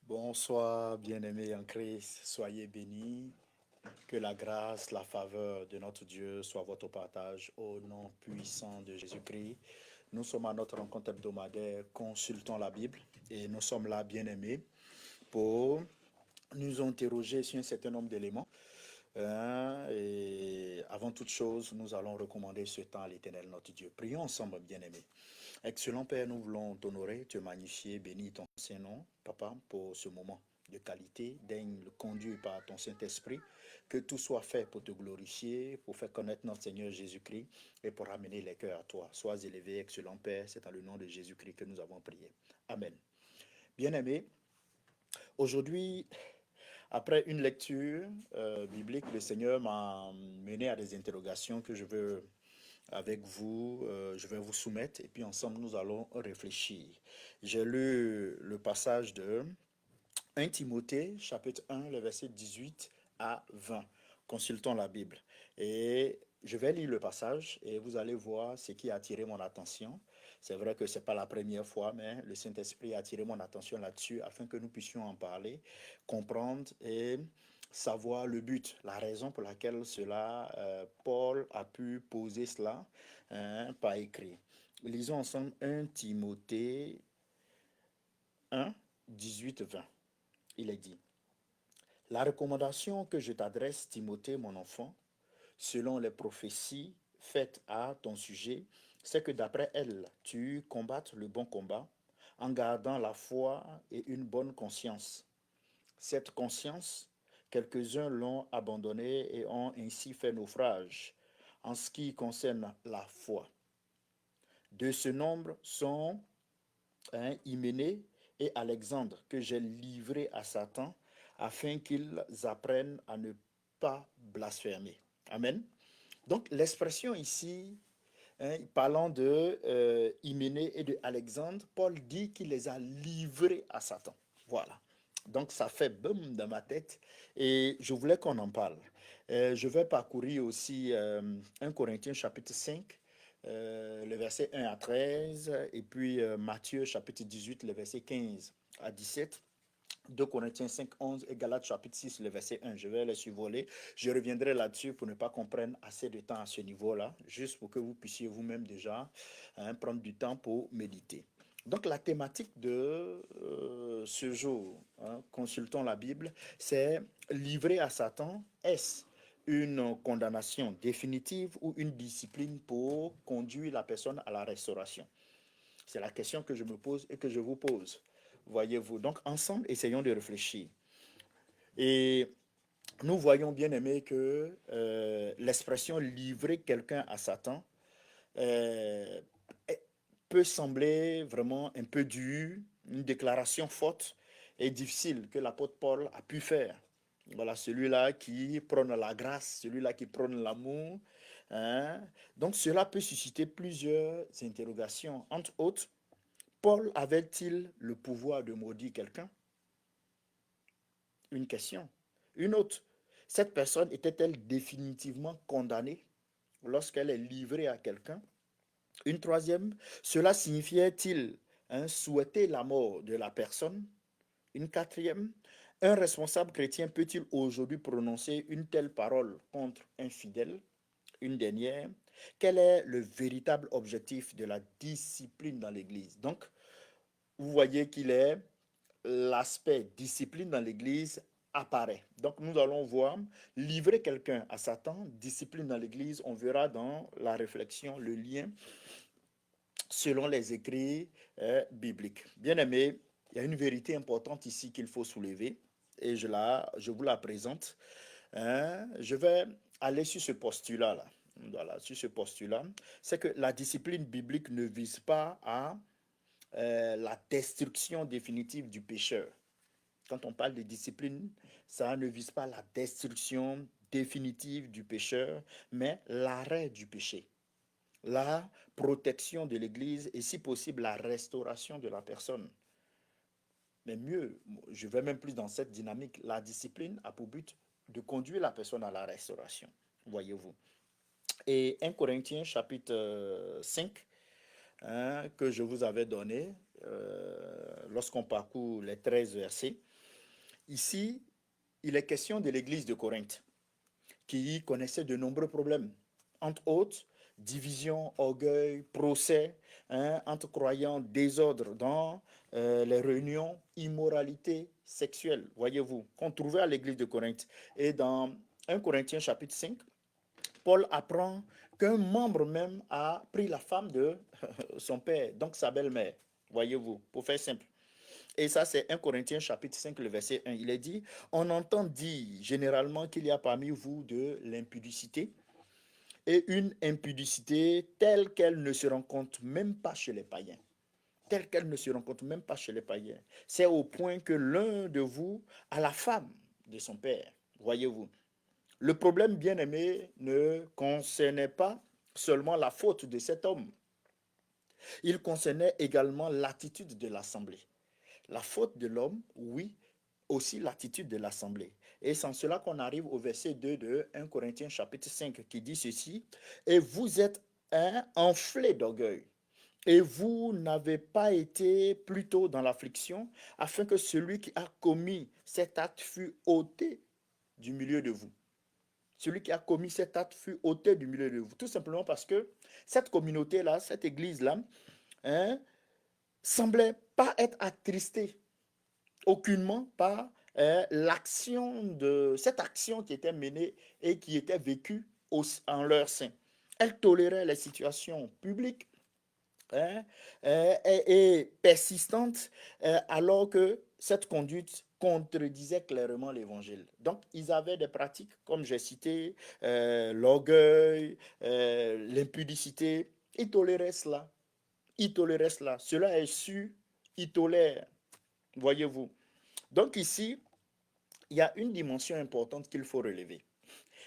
Bonsoir, bien-aimés en Christ, soyez bénis. Que la grâce, la faveur de notre Dieu soit votre partage au nom puissant de Jésus-Christ. Nous sommes à notre rencontre hebdomadaire, consultons la Bible et nous sommes là, bien-aimés, pour nous interroger sur un certain nombre d'éléments. Et avant toute chose, nous allons recommander ce temps à l'Éternel, notre Dieu. Prions ensemble, bien-aimés. Excellent Père, nous voulons t'honorer, te magnifier, bénir ton Saint-Nom, Papa, pour ce moment de qualité. Daigne le conduire par ton Saint-Esprit. Que tout soit fait pour te glorifier, pour faire connaître notre Seigneur Jésus-Christ et pour ramener les cœurs à toi. Sois élevé, excellent Père, c'est dans le nom de Jésus-Christ que nous avons prié. Amen. Bien-aimés, aujourd'hui, après une lecture biblique, le Seigneur m'a mené à des interrogations que je veux avec vous, je vais vous soumettre et puis ensemble nous allons réfléchir. J'ai lu le passage de 1 Timothée, chapitre 1, le verset 18 à 20. Consultons la Bible. Et je vais lire le passage et vous allez voir ce qui a attiré mon attention. C'est vrai que ce n'est pas la première fois, mais le Saint-Esprit a attiré mon attention là-dessus afin que nous puissions en parler, comprendre et savoir le but, la raison pour laquelle cela, Paul a pu poser cela par écrit. Lisons ensemble 1 Timothée 1, 18, 20. Il est dit: la recommandation que je t'adresse, Timothée, mon enfant, selon les prophéties faites à ton sujet, c'est que d'après elles, tu combattes le bon combat en gardant la foi et une bonne conscience. Cette conscience, quelques-uns l'ont abandonnée et ont ainsi fait naufrage en ce qui concerne la foi. De ce nombre sont Hyménée et Alexandre, que j'ai livrés à Satan, afin qu'ils apprennent à ne pas blasphémer. Amen. Donc l'expression ici, parlant de Hyménée et de Alexandre, Paul dit qu'il les a livrés à Satan. Voilà. Donc ça fait boum dans ma tête et je voulais qu'on en parle. Je vais parcourir aussi 1 Corinthiens chapitre 5, le verset 1 à 13, et puis Matthieu chapitre 18, le verset 15 à 17. 2 Corinthiens 5, 11 et Galates chapitre 6, le verset 1. Je vais les survoler. Je reviendrai là-dessus pour ne pas qu'on prenne assez de temps à ce niveau-là, juste pour que vous puissiez vous-même déjà prendre du temps pour méditer. Donc la thématique de ce jour, consultons la Bible, c'est livrer à Satan. Est-ce une condamnation définitive ou une discipline pour conduire la personne à la restauration? C'est la question que je me pose et que je vous pose. Voyez-vous. Donc, ensemble, essayons de réfléchir. Et nous voyons bien aimé que l'expression livrer quelqu'un à Satan euh, peut sembler vraiment un peu dure, une déclaration forte et difficile que l'apôtre Paul a pu faire. Voilà, celui-là qui prône la grâce, celui-là qui prône l'amour. Hein. Donc, cela peut susciter plusieurs interrogations. Entre autres, Paul avait-il le pouvoir de maudire quelqu'un? Une question. Une autre. Cette personne était-elle définitivement condamnée lorsqu'elle est livrée à quelqu'un? Une troisième. Cela signifiait-il souhaiter la mort de la personne? Une quatrième. Un responsable chrétien peut-il aujourd'hui prononcer une telle parole contre un fidèle? Une dernière. Quel est le véritable objectif de la discipline dans l'Église? Donc, vous voyez qu'il est l'aspect discipline dans l'Église apparaît. Donc nous allons voir livrer quelqu'un à Satan, discipline dans l'Église, on verra dans la réflexion le lien selon les écrits bibliques. Bien aimé, il y a une vérité importante ici qu'il faut soulever et je vous la présente. Je vais aller sur ce postulat-là. Voilà, sur ce postulat, c'est que la discipline biblique ne vise pas à la destruction définitive du pécheur. Quand on parle de discipline, ça ne vise pas la destruction définitive du pécheur, mais l'arrêt du péché, la protection de l'Église et si possible la restauration de la personne. Mais mieux, je vais même plus dans cette dynamique, la discipline a pour but de conduire la personne à la restauration, voyez-vous. Et 1 Corinthiens chapitre 5, que je vous avais donné lorsqu'on parcourt les 13 versets, Ici, il est question de l'église de Corinthe, qui connaissait de nombreux problèmes. Entre autres, division, orgueil, procès, entre croyants, désordre dans les réunions, immoralité sexuelle, voyez-vous, qu'on trouvait à l'église de Corinthe. Et dans 1 Corinthiens chapitre 5, Paul apprend qu'un membre même a pris la femme de son père, donc sa belle-mère, voyez-vous, pour faire simple. Et ça, c'est 1 Corinthiens chapitre 5, le verset 1. Il est dit, on entend dire généralement qu'il y a parmi vous de l'impudicité, et une impudicité telle qu'elle ne se rencontre même pas chez les païens. Telle qu'elle ne se rencontre même pas chez les païens. C'est au point que l'un de vous a la femme de son père, voyez-vous. Le problème, bien aimé, ne concernait pas seulement la faute de cet homme. Il concernait également l'attitude de l'assemblée. La faute de l'homme, oui, aussi l'attitude de l'assemblée. Et c'est en cela qu'on arrive au verset 2 de 1 Corinthiens chapitre 5 qui dit ceci, « Et vous êtes enflés d'orgueil, et vous n'avez pas été plutôt dans l'affliction, afin que celui qui a commis cet acte fût ôté du milieu de vous. » Celui qui a commis cet acte fut ôté du milieu de vous. Tout simplement parce que cette communauté-là, cette église-là, semblait pas être attristée aucunement par l'action de cette action qui était menée et qui était vécue en leur sein. Elle tolérait les situations publiques et persistantes alors que cette conduite contredisait clairement l'évangile. Donc, ils avaient des pratiques, comme j'ai cité, l'orgueil, l'impudicité. Ils toléraient cela. Ils toléraient cela. Cela est su, ils tolèrent. Voyez-vous. Donc ici, il y a une dimension importante qu'il faut relever.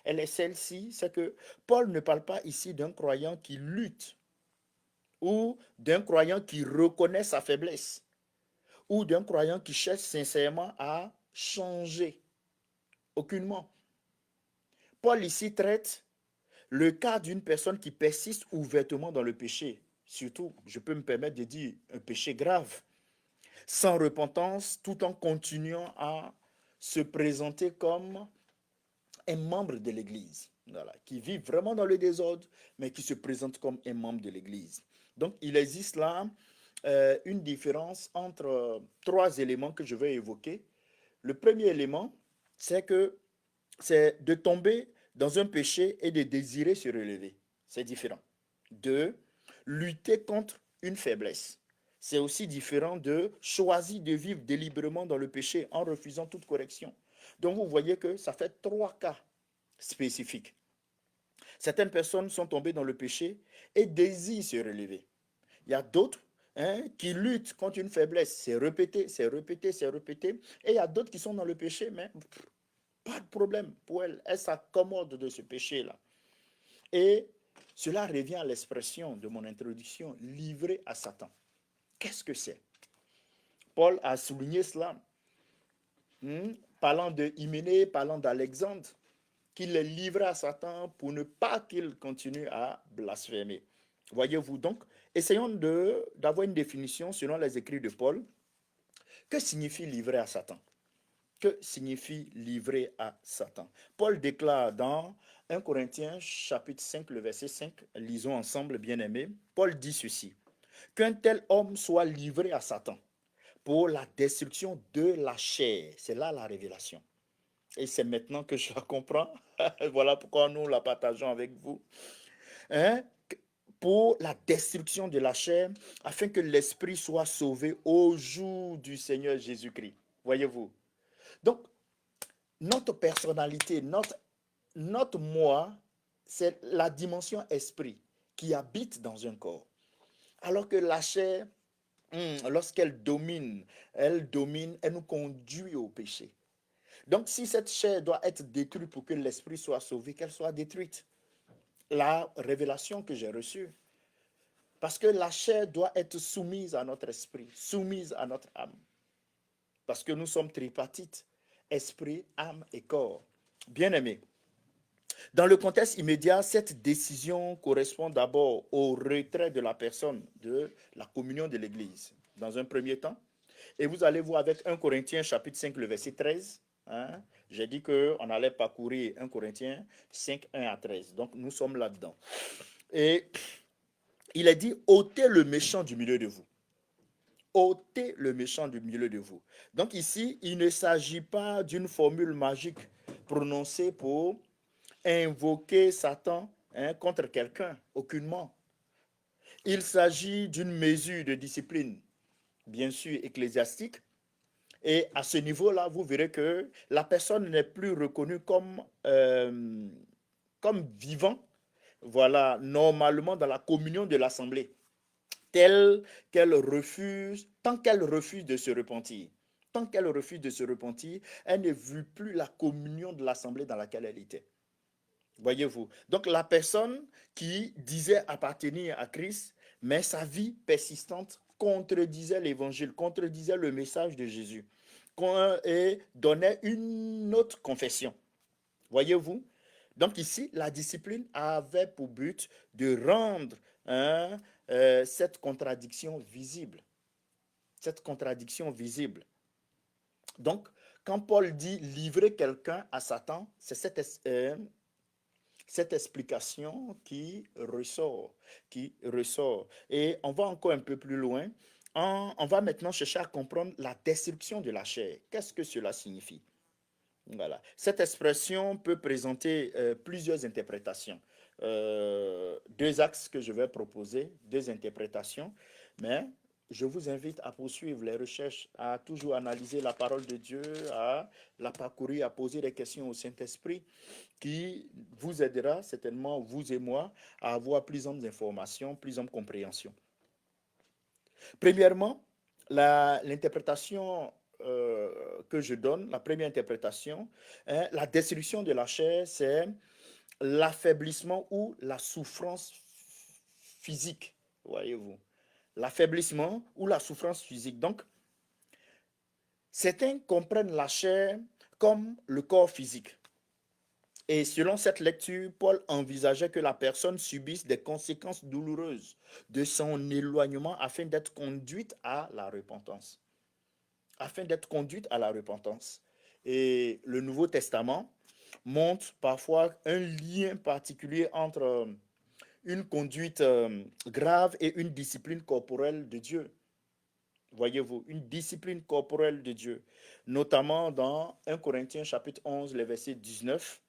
Elle est celle-ci, c'est que Paul ne parle pas ici d'un croyant qui lutte ou d'un croyant qui reconnaît sa faiblesse ou d'un croyant qui cherche sincèrement à changer. Aucunement. Paul ici traite le cas d'une personne qui persiste ouvertement dans le péché. Surtout, je peux me permettre de dire un péché grave, sans repentance, tout en continuant à se présenter comme un membre de l'Église, voilà, qui vit vraiment dans le désordre, mais qui se présente comme un membre de l'Église. Donc, il existe là une différence entre trois éléments que je vais évoquer. Le premier élément, c'est que c'est de tomber dans un péché et de désirer se relever. C'est différent. Deux, lutter contre une faiblesse. C'est aussi différent de choisir de vivre délibérément dans le péché en refusant toute correction. Donc vous voyez que ça fait trois cas spécifiques. Certaines personnes sont tombées dans le péché et désirent se relever. Il y a d'autres qui luttent contre une faiblesse. C'est répété, c'est répété, c'est répété. Et il y a d'autres qui sont dans le péché, mais pas de problème pour elles. Elles s'accommodent de ce péché-là. Et cela revient à l'expression de mon introduction, livré à Satan. Qu'est-ce que c'est? Paul a souligné cela, parlant de Hyménée, parlant d'Alexandre, qu'il est livré à Satan pour ne pas qu'il continue à blasphémer. Voyez-vous donc, essayons d'avoir une définition selon les écrits de Paul. Que signifie livrer à Satan? Que signifie livrer à Satan? Paul déclare dans 1 Corinthiens chapitre 5, le verset 5, lisons ensemble, bien-aimés. Paul dit ceci, qu'un tel homme soit livré à Satan pour la destruction de la chair. C'est là la révélation. Et c'est maintenant que je la comprends. Voilà pourquoi nous la partageons avec vous. Pour la destruction de la chair, afin que l'esprit soit sauvé au jour du Seigneur Jésus-Christ. Voyez-vous? Donc, notre personnalité, notre moi, c'est la dimension esprit qui habite dans un corps. Alors que la chair, lorsqu'elle domine, elle nous conduit au péché. Donc, si cette chair doit être détruite pour que l'esprit soit sauvé, qu'elle soit détruite. La révélation que j'ai reçue. Parce que la chair doit être soumise à notre esprit, soumise à notre âme. Parce que nous sommes tripartites, esprit, âme et corps. Bien-aimés, dans le contexte immédiat, cette décision correspond d'abord au retrait de la personne de la communion de l'Église, dans un premier temps. Et vous allez voir avec 1 Corinthiens chapitre 5, le verset 13. Hein, j'ai dit qu'on allait parcourir 1 Corinthiens 5, 1 à 13. Donc nous sommes là-dedans. Et il est dit, ôtez le méchant du milieu de vous. Ôtez le méchant du milieu de vous. Donc ici, il ne s'agit pas d'une formule magique prononcée pour invoquer Satan contre quelqu'un, aucunement. Il s'agit d'une mesure de discipline, bien sûr ecclésiastique, et à ce niveau-là, vous verrez que la personne n'est plus reconnue comme vivant, voilà, normalement dans la communion de l'assemblée, telle qu'elle refuse, tant qu'elle refuse de se repentir. Tant qu'elle refuse de se repentir, elle ne vit plus la communion de l'assemblée dans laquelle elle était. Voyez-vous. Donc la personne qui disait appartenir à Christ, mais sa vie persistante contredisait l'évangile, contredisait le message de Jésus et donnait une autre confession. Voyez-vous. Donc ici, la discipline avait pour but de rendre cette contradiction visible. Cette contradiction visible. Donc, quand Paul dit livrer quelqu'un à Satan, c'est cette explication qui ressort, Et on va encore un peu plus loin. On va maintenant chercher à comprendre la destruction de la chair. Qu'est-ce que cela signifie? Voilà. Cette expression peut présenter plusieurs interprétations. Deux axes que je vais proposer, deux interprétations, mais je vous invite à poursuivre les recherches, à toujours analyser la parole de Dieu, à la parcourir, à poser des questions au Saint-Esprit, qui vous aidera certainement, vous et moi, à avoir plus d'informations, plus de compréhension. Premièrement, l'interprétation que je donne, la première interprétation, la destruction de la chair, c'est l'affaiblissement ou la souffrance physique, voyez-vous. L'affaiblissement ou la souffrance physique. Donc, certains comprennent la chair comme le corps physique. Et selon cette lecture, Paul envisageait que la personne subisse des conséquences douloureuses de son éloignement afin d'être conduite à la repentance. Afin d'être conduite à la repentance. Et le Nouveau Testament montre parfois un lien particulier entre une conduite grave et une discipline corporelle de Dieu. Voyez-vous, une discipline corporelle de Dieu. Notamment dans 1 Corinthiens chapitre 11, le verset 19.